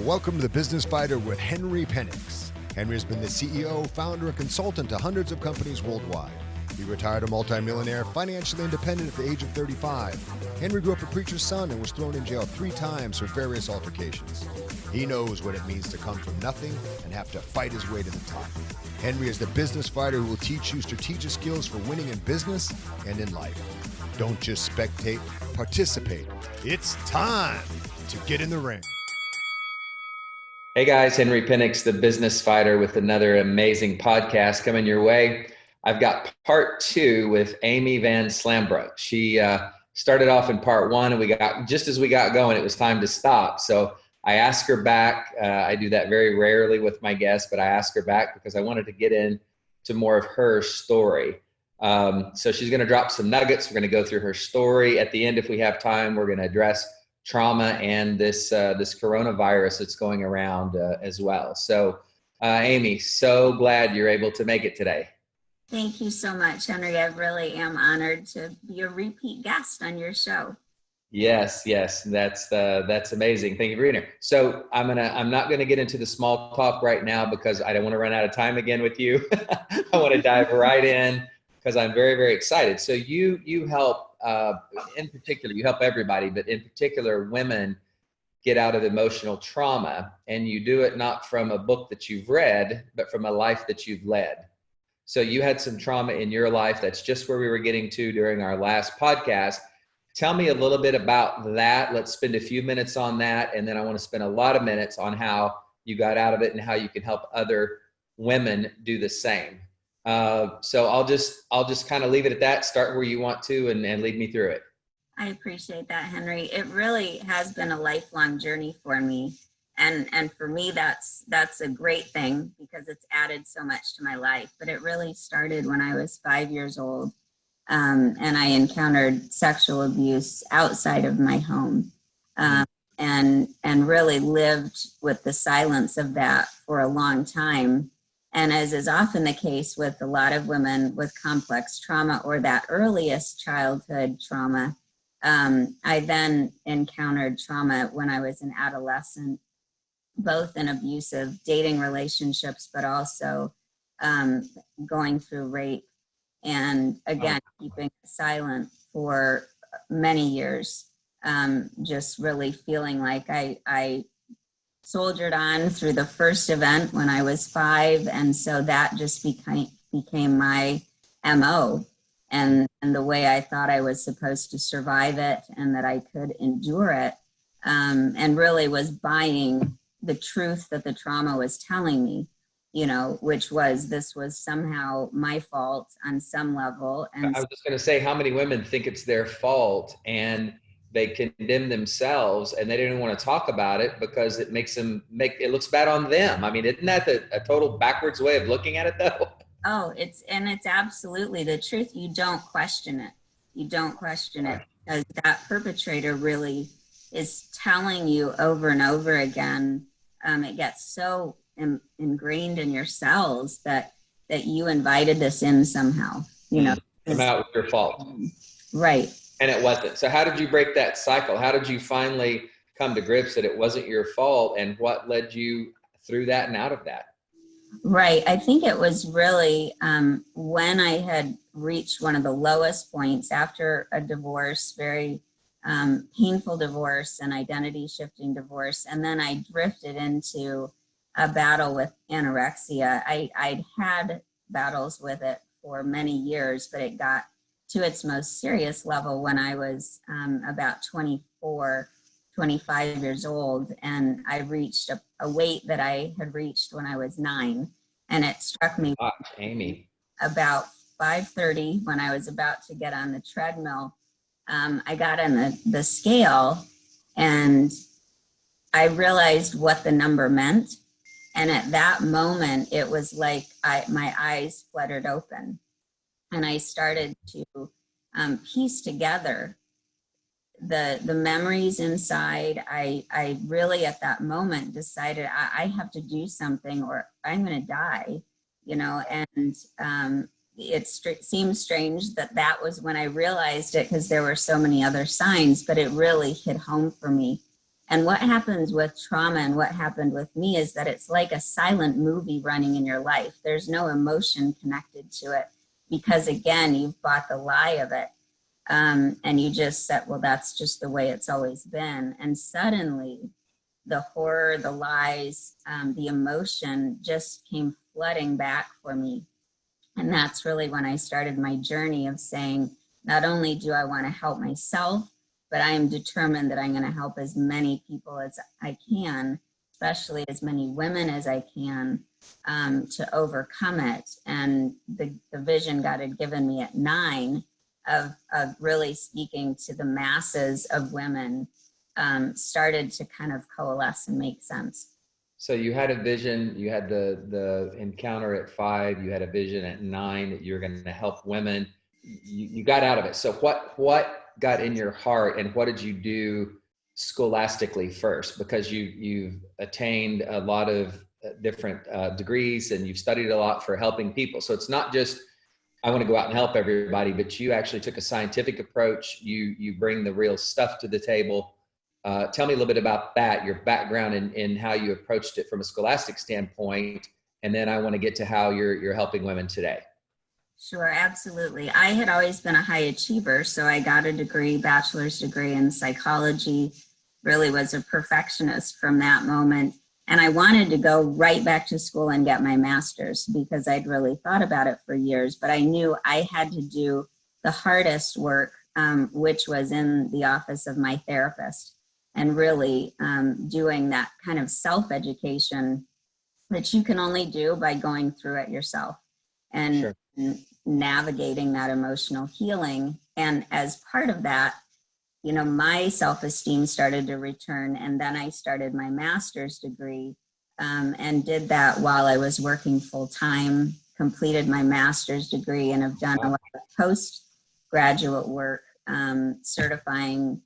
Welcome to The Business Fighter with Henry Penix. Henry has been the CEO, founder, and consultant to hundreds of companies worldwide. He retired a multimillionaire, financially independent at the age of 35. Henry grew up a preacher's son and was thrown in jail 3 times for various altercations. He knows what it means to come from nothing and have to fight his way to the top. Henry is the business fighter who will teach you strategic skills for winning in business and in life. Don't just spectate, participate. It's time to get in the ring. Hey guys, Henry Penix, the business fighter, with another amazing podcast coming your way. I've got part 2 with Amy Van Slambrook. She started off in part 1, and just as we got going, it was time to stop. So I asked her back. I do that very rarely with my guests, but I asked her back because I wanted to get into more of her story. So she's going to drop some nuggets. We're going to go through her story. At the end, if we have time, we're going to address trauma and this coronavirus that's going around as well. So Amy, so glad you're able to make it today. Thank you so much, Henry. I really am honored to be a repeat guest on your show. Yes, that's amazing. Thank you for being here. So I'm not gonna get into the small talk right now because I don't want to run out of time again with you. I want to dive right in because I'm very, very excited. So you help, in particular, you help everybody, but in particular, women get out of emotional trauma, and you do it not from a book that you've read, but from a life that you've led. So you had some trauma in your life. That's just where we were getting to during our last podcast. Tell me a little bit about that. Let's spend a few minutes on that, and then I want to spend a lot of minutes on how you got out of it and how you can help other women do the same. So I'll just kind of leave it at that. Start where you want to and lead me through it. I appreciate that, Henry. It really has been a lifelong journey for me. And for me, that's a great thing because it's added so much to my life. But it really started when I was 5 years old. And I encountered sexual abuse outside of my home, and really lived with the silence of that for a long time. And as is often the case with a lot of women with complex trauma or that earliest childhood trauma, I then encountered trauma when I was an adolescent, both in abusive dating relationships, but also going through rape. And again, keeping silent for many years, just really feeling like I soldiered on through the first event when I was 5. And so that just became my MO and the way I thought I was supposed to survive it and that I could endure it, and really was buying the truth that the trauma was telling me, which was this was somehow my fault on some level. And I was just going to say, how many women think it's their fault and they condemn themselves and they don't even want to talk about it because it makes it looks bad on them. I mean, isn't that a total backwards way of looking at it though? Oh, it's absolutely the truth. You don't question it. You don't question it because that perpetrator really is telling you over and over again. It gets so ingrained in your cells that you invited this in somehow, Somehow it was your fault. Right. And it wasn't. So how did you break that cycle? How did you finally come to grips that it wasn't your fault, and what led you through that and out of that? Right. I think it was really when I had reached one of the lowest points after a divorce, very painful divorce and identity shifting divorce. And then I drifted into a battle with anorexia. I'd had battles with it for many years, but it got to its most serious level when I was about 24, 25 years old. And I reached a weight that I had reached when I was 9. And it struck me Amy. About 5:30 when I was about to get on the treadmill. I got on the scale and I realized what the number meant. And at that moment, it was like my eyes fluttered open. And I started to piece together the memories inside. I really, at that moment, decided I have to do something or I'm going to die, and it seems strange that was when I realized it because there were so many other signs, but it really hit home for me. And what happens with trauma and what happened with me is that it's like a silent movie running in your life. There's no emotion connected to it because, again, you've bought the lie of it. And you just said, well, that's just the way it's always been. And suddenly the horror, the lies, the emotion just came flooding back for me. And that's really when I started my journey of saying, not only do I want to help myself, but I am determined that I'm going to help as many people as I can, especially as many women as I can, to overcome it. And the vision God had given me at 9 of really speaking to the masses of women started to kind of coalesce and make sense. So you had a vision, you had the encounter at 5, you had a vision at 9 that you were going to help women. You got out of it. So what got in your heart, and what did you do scholastically first? Because you've attained a lot of different degrees, and you've studied a lot for helping people. So it's not just, I want to go out and help everybody, but you actually took a scientific approach. You bring the real stuff to the table. Tell me a little bit about that, your background and how you approached it from a scholastic standpoint. And then I want to get to how you're helping women today. Sure, absolutely. I had always been a high achiever, so I got a degree, bachelor's degree in psychology, really was a perfectionist from that moment. And I wanted to go right back to school and get my master's because I'd really thought about it for years, but I knew I had to do the hardest work, which was in the office of my therapist, and really doing that kind of self-education that you can only do by going through it yourself and Sure. navigating that emotional healing. And as part of that, you know, my self-esteem started to return. And then I started my master's degree and did that while I was working full time, completed my master's degree, and have done a lot of postgraduate work, certifying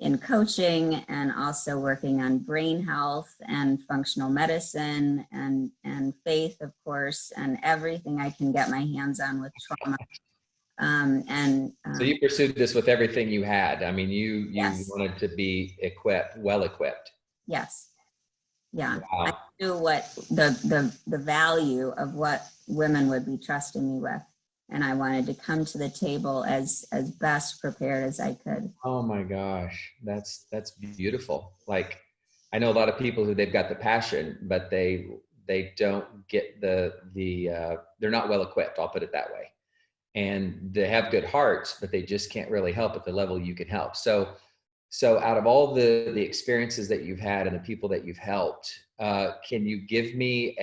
in coaching and also working on brain health and functional medicine and faith, of course, and everything I can get my hands on with trauma. So you pursued this with everything you had. I mean, you Yes. wanted to be well equipped. Yes. Yeah. Wow. I knew what the value of what women would be trusting me with. And I wanted to come to the table as best prepared as I could. Oh my gosh, that's beautiful. Like, I know a lot of people who they've got the passion, but they don't get they're not well equipped. I'll put it that way. And they have good hearts, but they just can't really help at the level you can help. So out of all the experiences that you've had and the people that you've helped, can you give me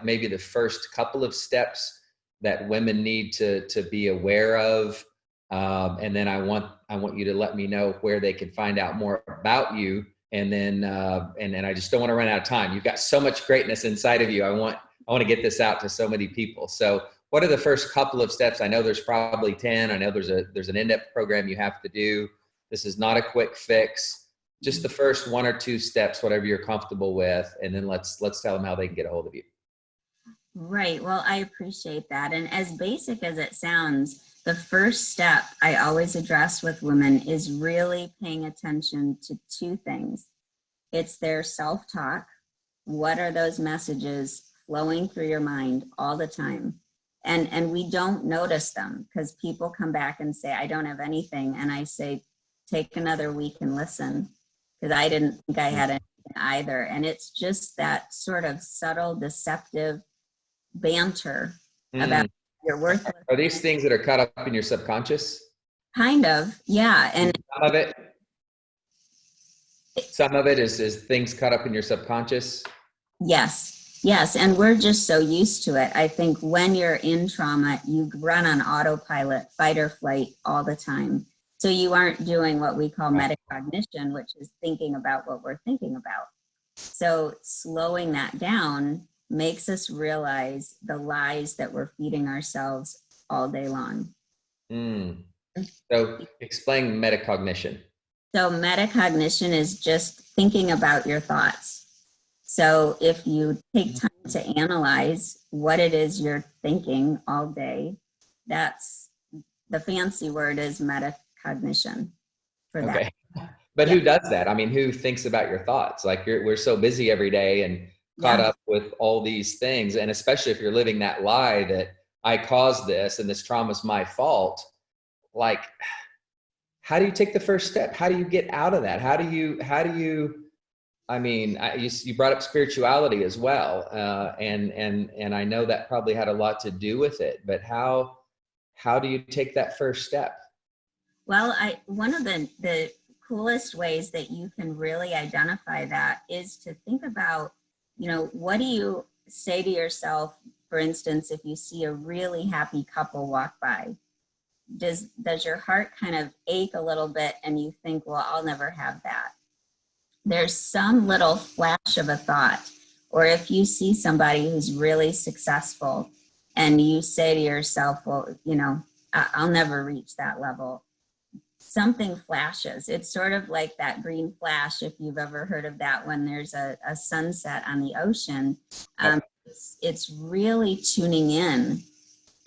maybe the first couple of steps that women need to be aware of? And then I want you to let me know where they can find out more about you. And then I just don't want to run out of time. You've got so much greatness inside of you. I want to get this out to so many people. So what are the first couple of steps? I know there's probably 10. I know there's an in-depth program you have to do. This is not a quick fix. Just the first 1 or 2 steps, whatever you're comfortable with, and then let's tell them how they can get a hold of you. Right. Well, I appreciate that. And as basic as it sounds, the first step I always address with women is really paying attention to 2 things. It's their self-talk. What are those messages flowing through your mind all the time? And we don't notice them because people come back and say, I don't have anything. And I say, take another week and listen, because I didn't think I had anything either. And it's just that sort of subtle, deceptive banter about your worthless. Are these things that are caught up in your subconscious? Kind of, yeah. And some of it is things caught up in your subconscious. Yes. And we're just so used to it. I think when you're in trauma, you run on autopilot, fight or flight all the time. So you aren't doing what we call metacognition, which is thinking about what we're thinking about. So slowing that down makes us realize the lies that we're feeding ourselves all day long. So explain metacognition. So metacognition is just thinking about your thoughts. So if you take time to analyze what it is you're thinking all day, that's the fancy word is metacognition for that. Okay. But who does that? I mean, who thinks about your thoughts? Like we're so busy every day and caught up with all these things. And especially if you're living that lie that I caused this and this trauma is my fault, like, how do you take the first step? How do you get out of that? How do you, I mean, you brought up spirituality as well. And I know that probably had a lot to do with it, but how do you take that first step? Well, one of the coolest ways that you can really identify that is to think about, what do you say to yourself, for instance, if you see a really happy couple walk by? Does your heart kind of ache a little bit and you think, well, I'll never have that? There's some little flash of a thought. Or if you see somebody who's really successful and you say to yourself, well, I'll never reach that level. Something flashes. It's sort of like that green flash, if you've ever heard of that, when there's a sunset on the ocean. It's really tuning in.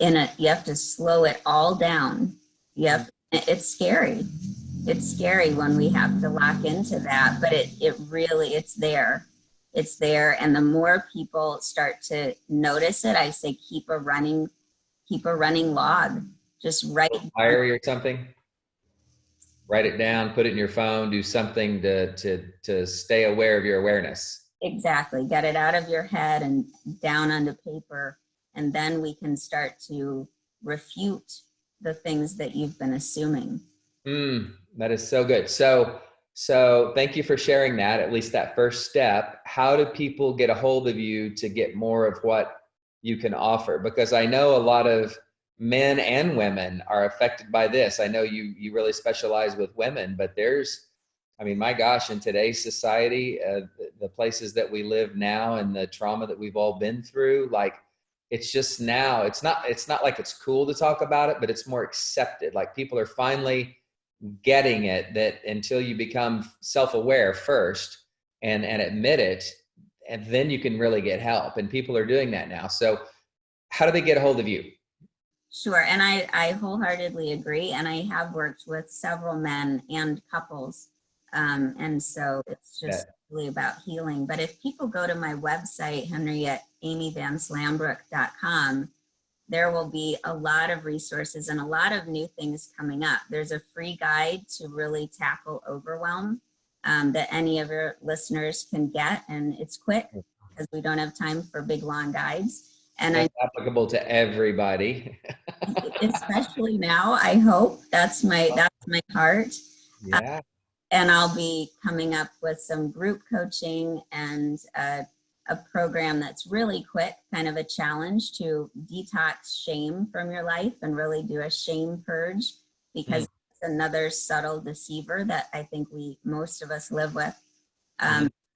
You have to slow it all down. It's scary. It's scary when we have to lock into that, but it's there. It's there. And the more people start to notice it, I say, keep a running log. Just write. Diary or something. Write it down, put it in your phone, do something to stay aware of your awareness. Exactly. Get it out of your head and down onto paper. And then we can start to refute the things that you've been assuming. That is so good. So thank you for sharing that, at least that first step. How do people get a hold of you to get more of what you can offer? Because I know a lot of men and women are affected by this. I know you really specialize with women, but my gosh, in today's society, the places that we live now and the trauma that we've all been through, like, it's just now, it's not like it's cool to talk about it, but it's more accepted. Like, people are finally getting it, that until you become self-aware first and admit it, and then you can really get help. And people are doing that now. So how do they get a hold of you? Sure. And I wholeheartedly agree. And I have worked with several men and couples. And so it's just really about healing. But if people go to my website, Henry, at amyvanslambrook.com, there will be a lot of resources and a lot of new things coming up. There's a free guide to really tackle overwhelm that any of your listeners can get. And it's quick because we don't have time for big, long guides. And it's applicable to everybody. Especially now, I hope. That's my heart. Yeah. And I'll be coming up with some group coaching and a program that's really quick, kind of a challenge to detox shame from your life and really do a shame purge, because it's another subtle deceiver that I think most of us live with.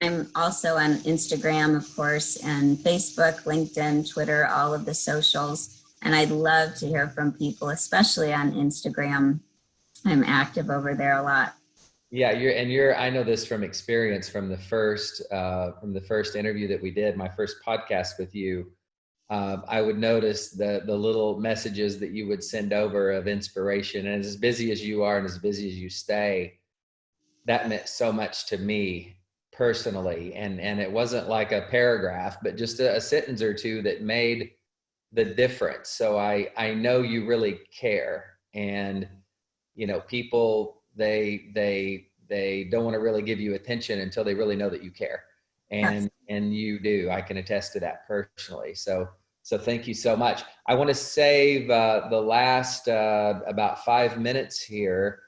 I'm also on Instagram, of course, and Facebook, LinkedIn, Twitter, all of the socials. And I'd love to hear from people, especially on Instagram. I'm active over there a lot. Yeah, I know this from experience from the first interview that we did, my first podcast with you. I would notice the little messages that you would send over of inspiration, and as busy as you are and as busy as you stay, that meant so much to me personally. And it wasn't like a paragraph, but just a sentence or two that made the difference. So I know you really care, and people, they don't want to really give you attention until they really know that you care. And you do. I can attest to that personally. So thank you so much. I want to save the last about 5 minutes here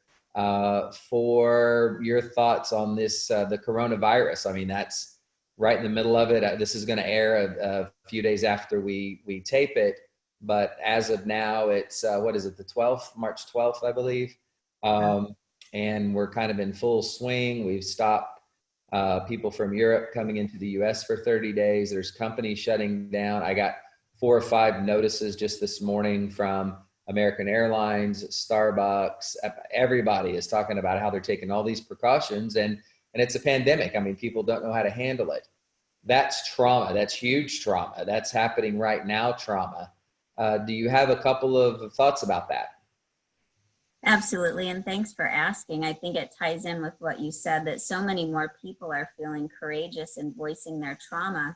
for your thoughts on this, the coronavirus. I mean, that's right in the middle of it. This is going to air a few days after we tape it. But as of now, it's, what is it, the 12th, March 12th, I believe. And we're kind of in full swing. We've stopped people from Europe coming into the US for 30 days. There's companies shutting down. I got 4 or 5 notices just this morning from American Airlines, Starbucks. Everybody is talking about how they're taking all these precautions, and it's a pandemic. I mean, people don't know how to handle it. That's trauma. That's huge trauma. That's happening right now, trauma. Do you have a couple of thoughts about that? Absolutely. And thanks for asking. I think it ties in with what you said, that so many more people are feeling courageous in voicing their trauma.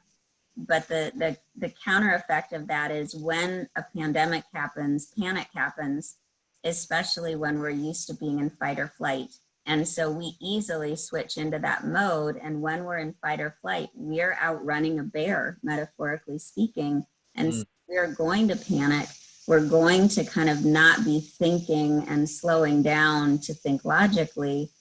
But the counter effect of that is when a pandemic happens, panic happens, especially when we're used to being in fight or flight. And so we easily switch into that mode. And when we're in fight or flight, we're outrunning a bear, metaphorically speaking. And so we're going to panic. We're going to kind of not be thinking and slowing down to think logically.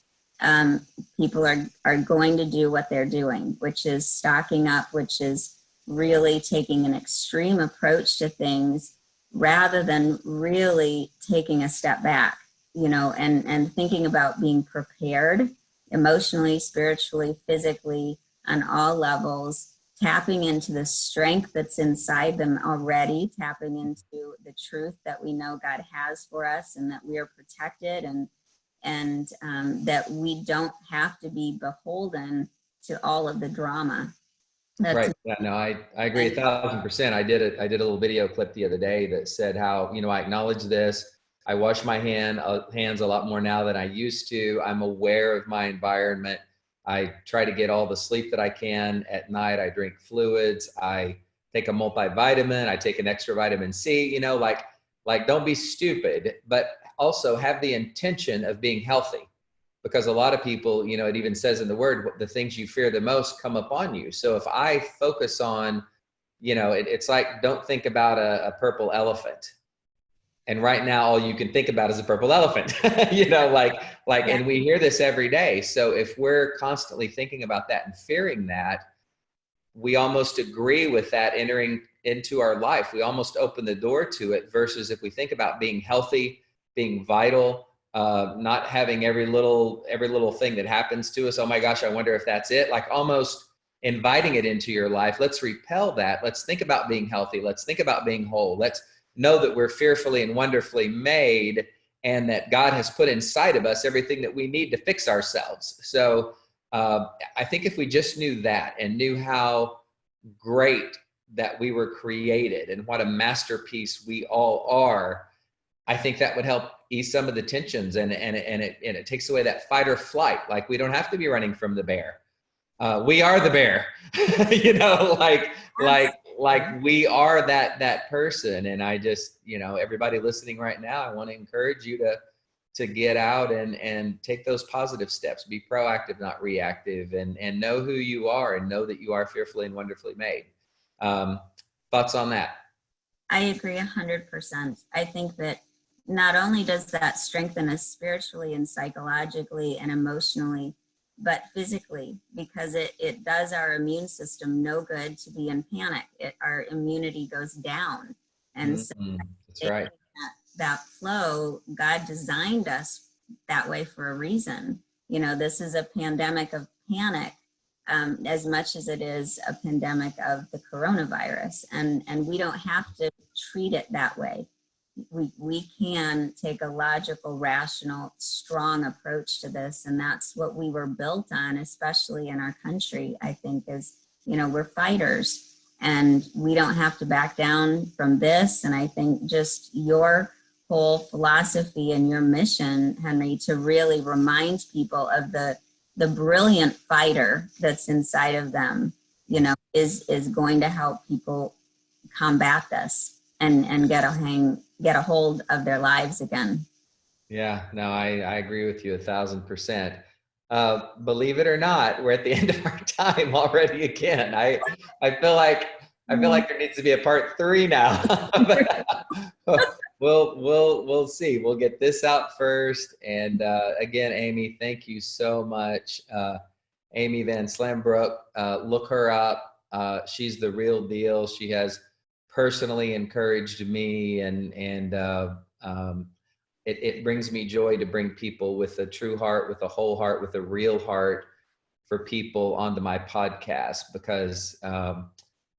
People are going to do what they're doing, which is stocking up, which is really taking an extreme approach to things rather than really taking a step back, and thinking about being prepared emotionally, spiritually, physically, on all levels, tapping into the strength that's inside them already, tapping into the truth that we know God has for us and that we are protected, and that we don't have to be beholden to all of the drama. Right. Yeah, no, I agree 1,000%. I did a little video clip the other day that said how, I acknowledge this. I wash my hands a lot more now than I used to. I'm aware of my environment. I try to get all the sleep that I can at night. I drink fluids. I take a multivitamin. I take an extra vitamin C, like don't be stupid, but also have the intention of being healthy. Because a lot of people, it even says in the word, the things you fear the most come upon you. So if I focus on, it's like, don't think about a purple elephant. And right now, all you can think about is a purple elephant, and we hear this every day. So if we're constantly thinking about that and fearing that, we almost agree with that entering into our life. We almost open the door to it, versus if we think about being healthy, being vital, not having every little thing that happens to us, oh my gosh, I wonder if that's it, like almost inviting it into your life. Let's repel that. Let's think about being healthy. Let's think about being whole. Let's know that we're fearfully and wonderfully made, and that God has put inside of us everything that we need to fix ourselves. So I think if we just knew that and knew how great that we were created and what a masterpiece we all are, I think that would help ease some of the tensions, and it takes away that fight or flight. Like, we don't have to be running from the bear. We are the bear, like we are that person. And I just, everybody listening right now, I want to encourage you to get out and take those positive steps, be proactive, not reactive, and know who you are, and know that you are fearfully and wonderfully made. Thoughts on that? I agree 100%. I think that not only does that strengthen us spiritually and psychologically and emotionally, but physically, because it does our immune system no good to be in panic. Our immunity goes down. And so that's right. That flow, God designed us that way for a reason. This is a pandemic of panic, as much as it is a pandemic of the coronavirus. And we don't have to treat it that way. We can take a logical, rational, strong approach to this. And that's what we were built on, especially in our country, I think, is, we're fighters, and we don't have to back down from this. And I think just your whole philosophy and your mission, Henry, to really remind people of the brilliant fighter that's inside of them, is going to help people combat this and get a hold of their lives again. Yeah, no, I agree with you 1,000%. Believe it or not, we're at the end of our time already again. I feel like there needs to be a part 3 now. But we'll see. We'll get this out first. And again, Amy, thank you so much. Amy Van Slambrook, look her up. She's the real deal. She has personally encouraged me, and it brings me joy to bring people with a true heart, with a whole heart, with a real heart for people onto my podcast, because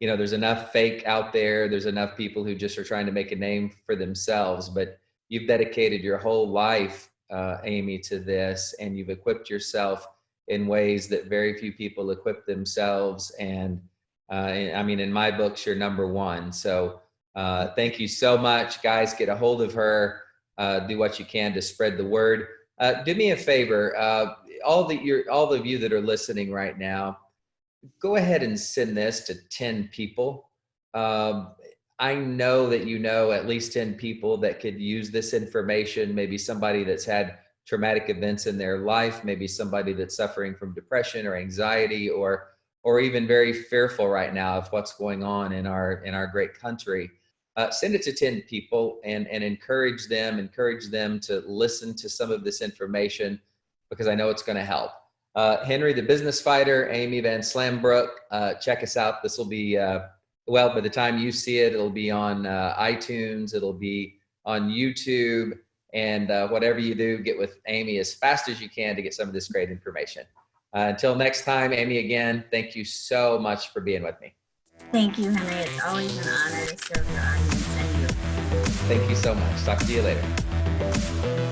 there's enough fake out there. There's enough people who just are trying to make a name for themselves, but you've dedicated your whole life, Amy, to this, and you've equipped yourself in ways that very few people equip themselves. And I mean, in my books, you're number one. So thank you so much, guys. Get a hold of her. do what you can to spread the word. Do me a favor, all of you that are listening right now, go ahead and send this to 10 people. I know that you know at least 10 people that could use this information. Maybe somebody that's had traumatic events in their life, maybe somebody that's suffering from depression or anxiety, or even very fearful right now of what's going on in our great country. Send it to 10 people and encourage them to listen to some of this information, because I know it's going to help. Henry, the business fighter, Amy Van Slambrook, check us out. This will be, well, by the time you see it, it'll be on iTunes, it'll be on YouTube, and whatever you do, get with Amy as fast as you can to get some of this great information. Until next time, Amy, again, thank you so much for being with me. Thank you, Henry. It's always an honor to serve your audience and you. Thank you so much. Talk to you later.